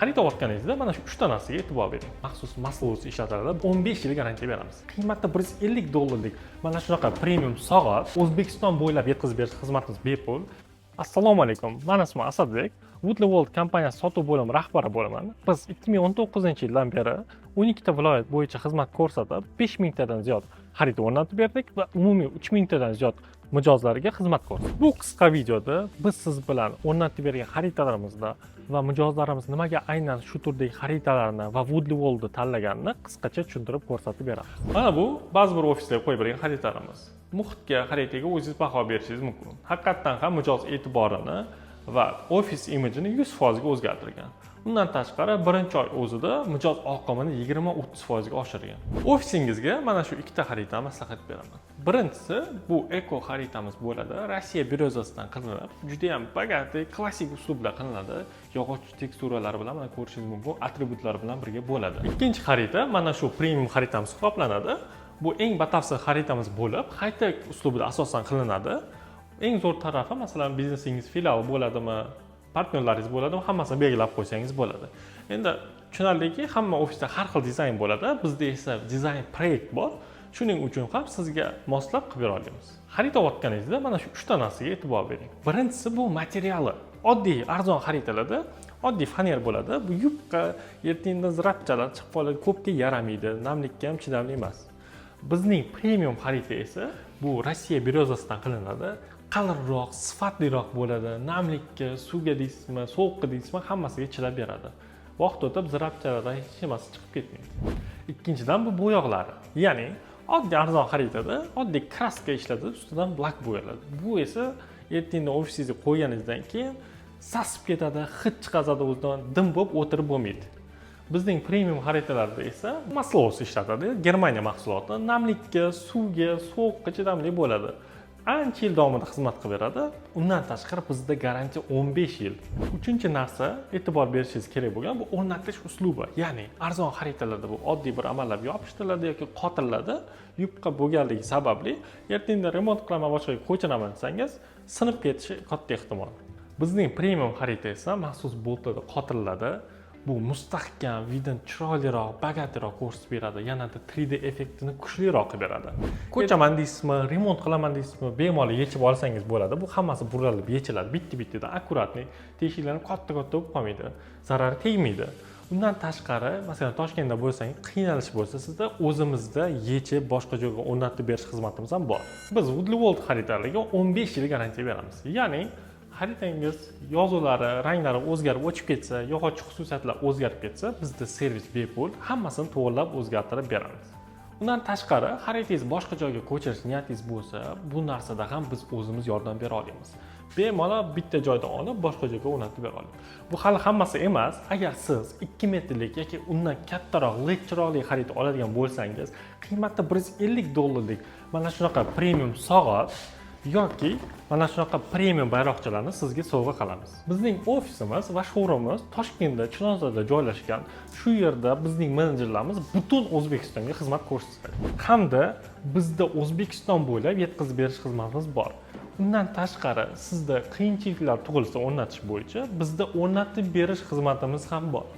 Xarid olayotganingizda mana shu 3 ta narsaga e'tibor bering. Maxsus maslov ishlatiladi. 15 yil garantiya beramiz. Qiymati $150 mana shunaqa premium soat O'zbekiston bo'ylab yetkazib berish xizmatimiz bepul. Assalomu alaykum. Meni ismim Asadbek. Woodley World kompaniyasi sotuv bo'limi rahbari bo'laman. Biz 2019-yildan beri 12 ta viloyat bo'yicha xizmat ko'rsatib, 5000 tadan ziyod xarid o'rnatib berdik va umumiy 3000 tadan ziyod mijozlarga xizmat ko'rsatdik. Bu qisqa videoda biz siz bilan o'rnatib bergan xaridalarimizda va mijozlarimiz nimaga aynan shu turdagi xaritalarni va Woodley Worldni tanlaganini qisqacha tushuntirib ko'rsatib beramiz. Mana bu ba'zi bir ofislarga qo'yib bergan xaritalarimiz. Muhitga, xaritaga o'zingiz baho berishingiz mumkin. Haqiqatan ham mijoz e'tiborini va ofis imijini 100% ga o'zgartirgan. Undan tashqari birinchi oy o'zida mijoz oqimini 20-30% ga oshirgan. Ofisingizga mana shu ikkita xaritani maslahat beraman. Birinchisi bu eko xaritamiz bo'ladi. Rossiya birjasidan qilinib, juda ham bogatli, klassik uslubda qilinadi. Yog'och teksturalari bilan mana ko'rishingiz mumkin, atributlari bilan birga bo'ladi. Ikkinchi xarita mana shu premium xaritamiz hisoblanadi. Bu eng batafsil xaritamiz bo'lib, high-tech uslubida asosan qilinadi. Eng zo'r tarafi masalan biznesingiz filial bo'ladimi, partnyorlaringiz bo'ladimi, hammasini belgilab qo'ysangiz bo'ladi. Endi tushunarliki, hamma ofisda har xil dizayn bo'ladi. Bizda esa dizayn proyekt bor. Shuning uchun ham sizga moslab qilib bera olamiz. Xarid olayotganingizda mana shu 3 ta narsaga e'tibor bering. Birinchisi bu materiali. Oddiy arzon xaritalarda oddiy faner bo'ladi. Bu yupqa, ertingda zirapchalar chiqib qoladi, ko'pga yaramaydi, namlikka ham chidamli emas. Bizning premium xarita esa bu Rossiya birjasidan qilinadi. Qalinroq, sifatliroq bo'ladi. Namlikka, suvga deysizmi, sovuqqa deysizmi, hammasiga chidab beradi. Vaqt o'tib zirapchalardan hech nimasi chiqib ketmaydi. Ikkinchidan bu bo'yoqlari. Ya'ni oddiy arzon xaritada oddiy kraska ishlatib, ustidan lak bo'yaladi. Bu esa ertingda ofisingizga qo'yganingizdan keyin sasib ketadi, hid chiqazadi, o'zidan dim bo'lib o'tirib bo'lmaydi. Bizning premium xaritalarda esa maslov ishlatadi. Germaniya mahsuloti namlikka, suvga, sovuqqa chidamli bo'ladi. Ancha yil davomida xizmat qilib beradi. Undan tashqari bizda garantiya 15 yil. Uchinchi narsa e'tibor berishingiz kerak bo'lgan bu o'rnatish uslubi. Ya'ni arzon xaritalarda bu oddiy bir amallab yopishtiriladi yoki qotiriladi. Yupqa bo'lganligi sababli ertingda remont qilaman, boshqaga ko'chiraman desangiz, sinib ketishi katta ehtimol. Bizning premium xarita esa maxsus boltlarda qotiriladi. Bu mustahkam, vidin chiroyliroq, bogatliroq ko'rsatib beradi. Yanada 3D effektini kuchliroq qilib beradi. Ko'chaman deysizmi, remont qilaman deysizmi, bemalol yechib olsangiz bo'ladi. Bu hammasi burilib yechiladi. Bitta-bittadan akkuratni, teshiklarni katta-katta bo'lib qolmaydi. Zarari tegmaydi. Undan tashqari, masalan, Toshkentda bo'lsangiz, qiynalish bo'lsa, sizda o'zimizda yechib boshqa joyga o'rnatib berish xizmatimiz ham bor. Biz Woodley World xaritalariga 15 yil garantiya beramiz. Ya'ni xaritangiz yozuvlari, ranglari o'zgarib o'chib ketsa, yog'och xususiyatlar o'zgarib ketsa, bizda servis bepul, hammasini to'g'rilab o'zgartirib beramiz. Undan tashqari, xaritangiz boshqa joyga ko'chirish niyatingiz bo'lsa, bu narsada ham biz o'zimiz yordam bera olamiz. Bemalol bitta joydan olib, boshqa joyga o'rnatib bera olamiz. Bu hali hammasi emas. Agar siz 2 metrlik yoki undan kattaroq LED chiroyli xarita oladigan bo'lsangiz, qiymati $150 mana shunaqa premium soat yoki mana shunaqa premium bayroqchalarni sizga sovg'a qilamiz. Bizning ofisimiz va showroomimiz Toshkentda, Chilonzorda joylashgan. Shu yerda bizning menejerlarimiz butun O'zbekistonga xizmat ko'rsatadi. Hamda bizda O'zbekiston bo'ylab yetkazib berish xizmatimiz bor. Undan tashqari, sizda qiyinchiliklar tug'ilsa o'rnatish bo'yicha bizda o'rnatib berish xizmatimiz ham bor.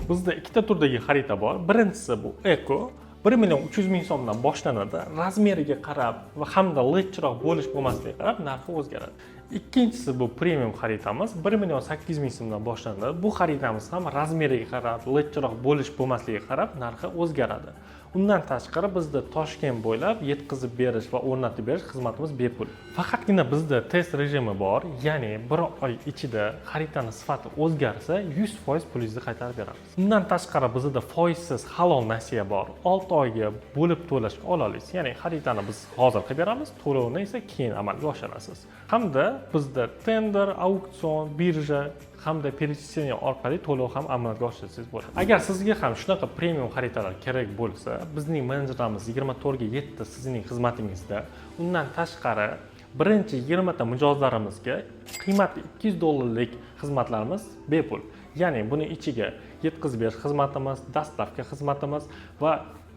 Bizda ikkita turdagi xarita bor. Birinchisi bu eko. 1.300.000 so'mdan boshlanadi. Razmeriga qarab va hamda LED chiroq bo'lish bo'lmasligiga qarab narxi o'zgaradi. Ikkinchisi bu premium xaritamiz 1.800.000 so'mdan boshlanadi. Bu xaritamiz ham razmeriga qarab, LED chiroq bo'lish bo'lmasligiga qarab narxi o'zgaradi. Undan tashqari bizda Toshkent bo'ylab yetkazib berish va o'rnatib berish xizmatimiz bepul. Faqatgina bizda test rejimi bor, ya'ni 1 oy ichida xaritani sifati o'zgarsa, 100% pulingizni qaytarib beramiz. Undan tashqari bizda foizsiz halol nasiya bor. 6 oyga bo'lib to'lash ola olasiz. Ya'ni xaritani biz hozir qilib beramiz, to'lovni esa keyin amalga oshirasiz. Hamda bizda tender, auksion, birja hamda перечисление orqali to'lov ham amalga oshirsangiz bo'ladi. Agar sizga ham shunaqa premium xaritalar kerak bo'lsa, bizning menejerlarimiz 24 ga 7 sizning xizmatingizda. Undan tashqari birinchi 20 ta mijozlarimizga qiymati $200 xizmatlarimiz bepul. Ya'ni buni ichiga yetkazib berish xizmatimiz, dastavka xizmatimiz va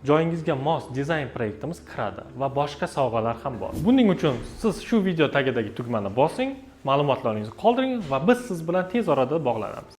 joyingizga mos dizayn proyektimiz kiradi va boshqa sovg'alar ham bor. Buning uchun siz shu video tagidagi tugmani bosing, ma'lumotlaringizni qoldiring va biz siz bilan tez orada bog'lanamiz.